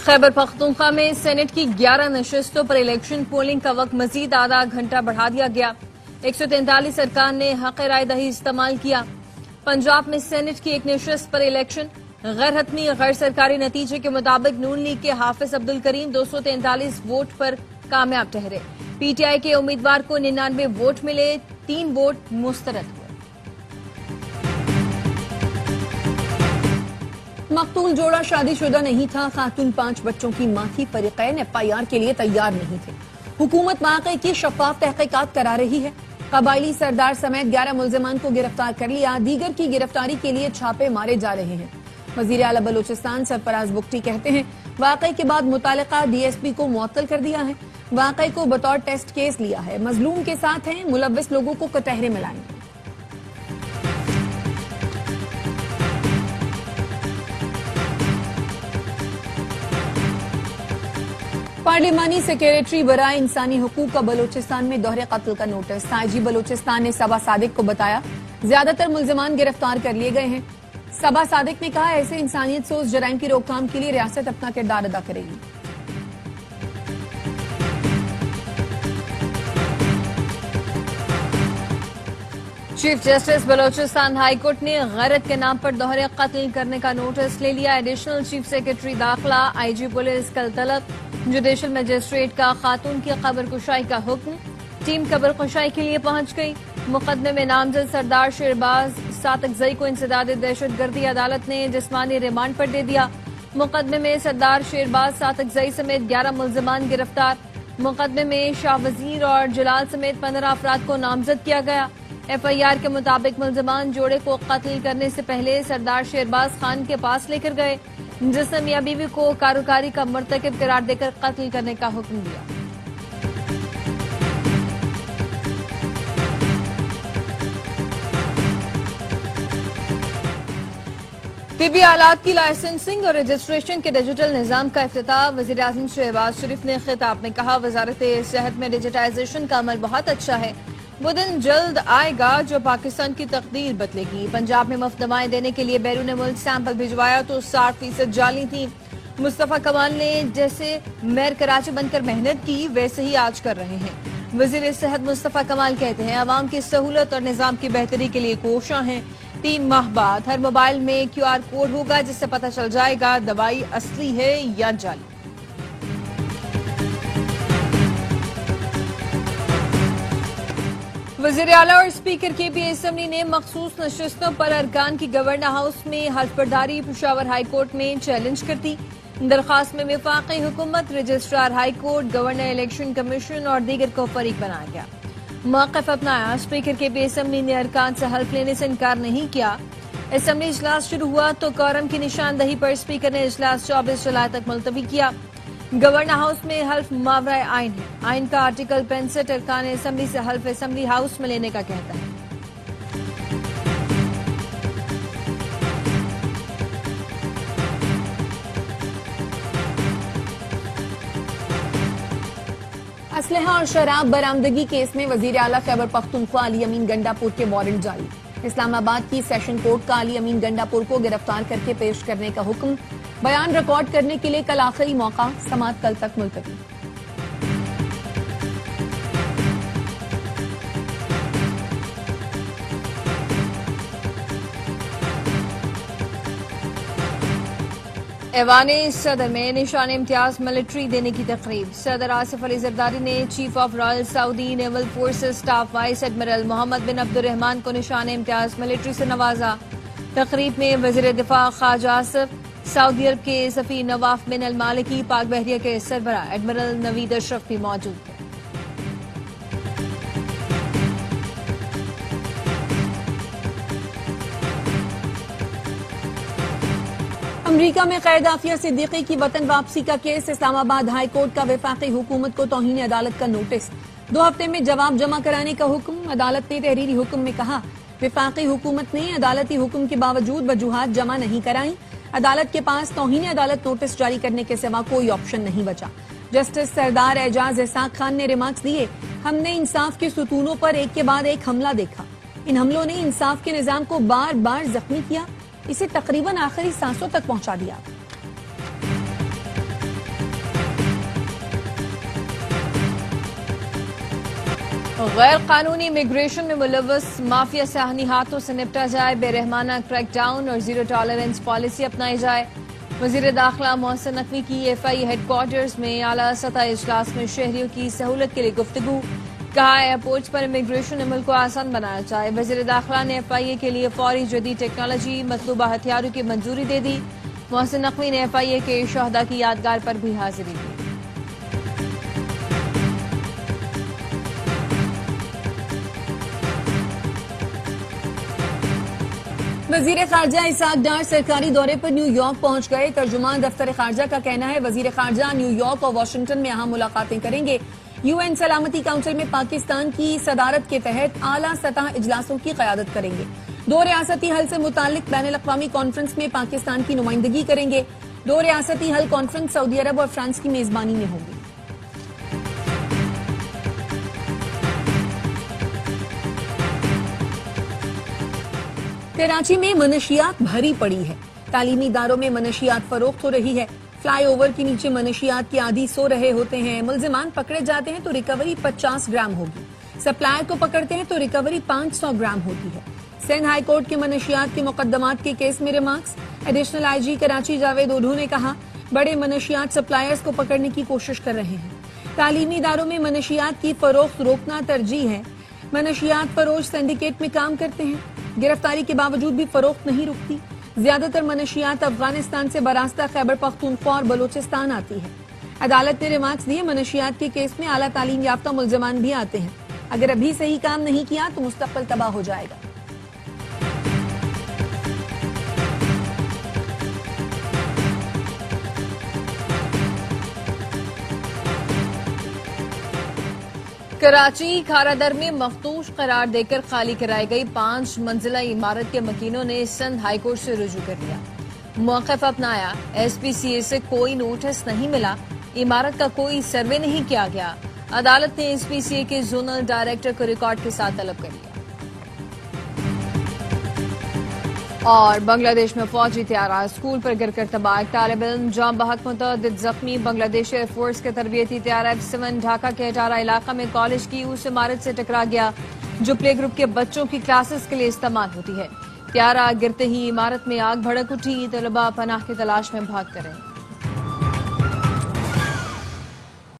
खैबर पख्तूनख्वा में सेनेट की 11 नशस्तों पर इलेक्शन पोलिंग का वक्त मजीद आधा घंटा बढ़ा दिया गया। 143 अरकान ने हक राय दही इस्तेमाल किया। पंजाब में सेनेट की एक नशस्त पर इलेक्शन गैर हतमी गैर सरकारी नतीजे के मुताबिक नून लीग के हाफिज अब्दुल करीम 243 वोट पर कामयाब ठहरे। पीटीआई के उम्मीदवार को 99 वोट मिले, 3 वोट मुस्तरद हुए। मकतूल जोड़ा शादीशुदा नहीं था, खातून 5 बच्चों की मां थी। फरीकैन एफआईआर के लिए तैयार नहीं थे। हुकूमत वाक़े की शफाफ तहकीकात करा रही है। कबायली सरदार समेत 11 मुल्जिमान को गिरफ्तार कर लिया। दीगर की गिरफ्तारी के लिए छापे मारे जा रहे हैं। वजीर आला बलूचिस्तान सरफराज बुगटी कहते हैं वाक़े के बाद मुतालिका डीएसपी को मुअत्तल कर दिया है। वाक़े को बतौर टेस्ट केस लिया है। मजलूम के साथ हैं, मुलव्विस लोगों को कटहरे मिलाएंगे। पार्लिमानी सेक्रेटरी बराए इंसानी हुकूक का बलूचिस्तान में दोहरे कत्ल का नोटिस। आईजी बलूचिस्तान ने सबा सादिक को बताया ज्यादातर मुल्जिमान गिरफ्तार कर लिए गए हैं। सबा सादिक ने कहा ऐसे इंसानियत सोच जराइम की रोकथाम के लिए रियासत अपना किरदार अदा करेगी। चीफ जस्टिस बलोचिस्तान हाईकोर्ट ने गैरत के नाम पर दोहरे कत्ल करने का नोटिस ले लिया। एडिशनल चीफ सेक्रेटरी दाखिला आईजी पुलिस कल तलब। जुडिशल मजिस्ट्रेट का खातून की कब्र कुशाई का हुक्म। टीम कब्र कुशाई के लिए पहुंच गई। मुकदमे में नामजद सरदार शेरबाज 7 अगजई को इंसदाद दहशतगर्दी अदालत ने जिस्मानी रिमांड पर दे दिया। मुकदमे में सरदार शेरबाज 7 अगजई समेत 11 मुल्जिमान गिरफ्तार। मुकदमे में शाह वजीर और जलाल समेत 15 अफराद को नामजद किया गया। एफआईआर के मुताबिक मुल्जिमान जोड़े को कत्ल करने से पहले सरदार शेरबाज खान के पास लेकर गए, जिसने मियां बीवी को कारोकारी का मुर्तकिब करार देकर कत्ल करने का हुक्म दिया। तिबी आलात की लाइसेंसिंग और रजिस्ट्रेशन के डिजिटल निजाम का इफ्तिताह। वजीर आज़म शहबाज शरीफ ने खिताब में कहा वजारत सेहत में डिजिटाइजेशन का अमल बहुत अच्छा है। वो दिन जल्द आएगा जो पाकिस्तान की तकदीर बदलेगी। पंजाब में मुफ्त दवाएं देने के लिए बैरून मुल्क सैंपल भिजवाया तो 60% जाली थी। मुस्तफा कमाल ने जैसे मेयर कराची बनकर मेहनत की वैसे ही आज कर रहे हैं। वजीर सेहत मुस्तफा कमाल कहते हैं अवाम की सहूलत और निजाम की बेहतरी के लिए कोशिश हैं। 3 माह बाद हर मोबाइल में QR कोड होगा जिससे पता चल जाएगा दवाई असली है या जाली। वज़ीर आला और स्पीकर KP असेंबली ने मखसूस नशस्तों पर अरकान की गवर्नर हाउस में हल्फबर्दारी पेशावर हाई कोर्ट में चैलेंज कर दी। दरखास्त में वफाकी हुकूमत, registrar high court, governor election commission और दीगर को फरीक बनाया गया। मौक़िफ़ अपनाया। स्पीकर KP असेंबली ने अरकान से हल्फ लेने से इनकार नहीं किया। असेंबली इजलास शुरू हुआ तो कोरम की निशानदही पर स्पीकर ने इजलास 24 जुलाई तक मुलतवी किया। गवर्नर हाउस में हल्फ मावरा आइन है। आइन का आर्टिकल 65 अरकान असेंबली से हल्फ असेंबली हाउस में लेने का कहता है। असलहा और शराब बरामदगी केस में वजीर आला खैबर पख्तूनख्वा अली अमीन गंडापुर के वारंट जारी। इस्लामाबाद की सेशन कोर्ट का अली अमीन गंडापुर को गिरफ्तार करके पेश करने का हुक्म। बयान रिकॉर्ड करने के लिए कल आखिरी मौका, समाअत कल तक मुलतवी। ऐवाने सदर में निशान इम्तियाज मिलिट्री देने की तकरीब। सदर आसिफ अली जरदारी ने chief of royal Saudi naval forces staff vice admiral Mohammed bin Abdulrahman को निशान इम्तियाज मिलिट्री से नवाजा। तकरीब में वजीर दिफा ख्वाजा आसिफ, सऊदी अरब के सफीर नवाफ बिन अल मालिकी, पाक बहरिया के सरबरा एडमिरल नवीद अशरफ भी मौजूद थे। अमरीका में कैद आफिया सिद्दीकी की वतन वापसी का केस। इस्लामाबाद हाई कोर्ट का वफाकी हुकूमत को तौहीन अदालत का नोटिस। 2 हफ्ते में जवाब जमा कराने का हुक्म। अदालत ने तहरीरी हुक्म में कहा वफाकी हुकूमत ने अदालती हुक्म के बावजूद वजूहात जमा नहीं कराई। अदालत के पास तौहीन अदालत नोटिस जारी करने के सिवा कोई ऑप्शन नहीं बचा। जस्टिस सरदार एजाज इसाक खान ने रिमार्क्स दिए हमने इंसाफ के सुतूनों पर एक के बाद एक हमला देखा। इन हमलों ने इंसाफ के निजाम को बार बार जख्मी किया, इसे तकरीबन आखिरी सांसों तक पहुंचा दिया। गैर कानूनी इमिग्रेशन में मुलव्वस माफिया से आहनी हाथों से निपटा जाए, बेरहमाना क्रैकडाउन और जीरो टॉलरेंस पॉलिसी अपनाई जाए। वजीर दाखिला मोहसिन नकवी की FIA हेडक्वार्टर्स में आला सतह इजलास में शहरियों की सहूलत के लिए गुफ्तगू। कहा, एयरपोर्ट पर इमिग्रेशन अमल को आसान बनाया जाए। वजीर दाखिला ने FIA के लिए फौरी जदीद टेक्नोलॉजी मतलूबा हथियारों की मंजूरी दे दी। मोहसिन नकवी ने FIA के शहदा की यादगार पर भी हाजिरी दी। वजीर खारजा इसाक डार सरकारी दौरे पर न्यूयॉर्क पहुंच गए। तर्जुमान दफ्तर खारजा का कहना है वजीर खारजा न्यूयॉर्क और वाशिंगटन में अहम मुलाकातें करेंगे। UN सलामती काउंसिल में पाकिस्तान की सदारत के तहत आला सतह इजलासों की क़यादत करेंगे। 2 रियासती हल से मुतालिक बैनुल अक़वामी कॉन्फ्रेंस में पाकिस्तान की नुमाइंदगी करेंगे। 2 रियासती हल कॉन्फ्रेंस सऊदी अरब और फ्रांस की मेजबानी में होगी। कराची में मनशियात भरी पड़ी है। तालीमी इदारों में मनशियात फरोख्त हो रही है। फ्लाईओवर के नीचे मनशियात के आदी सो रहे होते हैं। मुल्जिमान पकड़े जाते हैं तो रिकवरी 50 ग्राम होगी। सप्लायर को पकड़ते हैं तो रिकवरी 500 ग्राम होती है। सिंध हाई कोर्ट के मनशियात के मुकदमात के केस में remarks. Additional IG Karachi Javed Odhu ने कहा, बड़े मनशियात सप्लायर्स को पकड़ने की कोशिश कर रहे हैं। तालीमी इदारों में मनशियात की फरोख्त रोकना तरजीह है। मनशियात फरोश सिंडिकेट में काम करते हैं। गिरफ्तारी के बावजूद भी फरोख्त नहीं रुकती। ज्यादातर मनशियात अफगानिस्तान से बरास्ता खैबर पख्तूनख्वा और बलोचिस्तान आती है। अदालत ने रिमार्क्स दिए, मनशियात के केस में आला तालीम याफ्ता मुल्जमान भी आते हैं। अगर अभी सही काम नहीं किया तो मुस्तकबिल तबाह हो जाएगा। कराची खारादर में मखदूश करार देकर खाली कराई गई 5 मंजिला इमारत के मकीनों ने सिंध हाईकोर्ट से रुजू कर लिया। मौक़िफ़ अपनाया, SPCA से कोई नोटिस नहीं मिला, इमारत का कोई सर्वे नहीं किया गया। अदालत ने SPCA के जोनल डायरेक्टर को रिकॉर्ड के साथ तलब कर लिया। और बांग्लादेश में फौजी तैयारा स्कूल पर गिरकर तबाह, एक तालिब इल्म जाम बहक मुतअद्दिद जख्मी। बांग्लादेश एयरफोर्स के तरबियती तैयारा F7 ढाका के अटारा इलाका में कॉलेज की उस इमारत से टकरा गया जो प्ले ग्रुप के बच्चों की क्लासेस के लिए इस्तेमाल होती है। तैयारा गिरते ही इमारत में आग भड़क उठी। तलबा पनाह की तलाश में भागते रहे।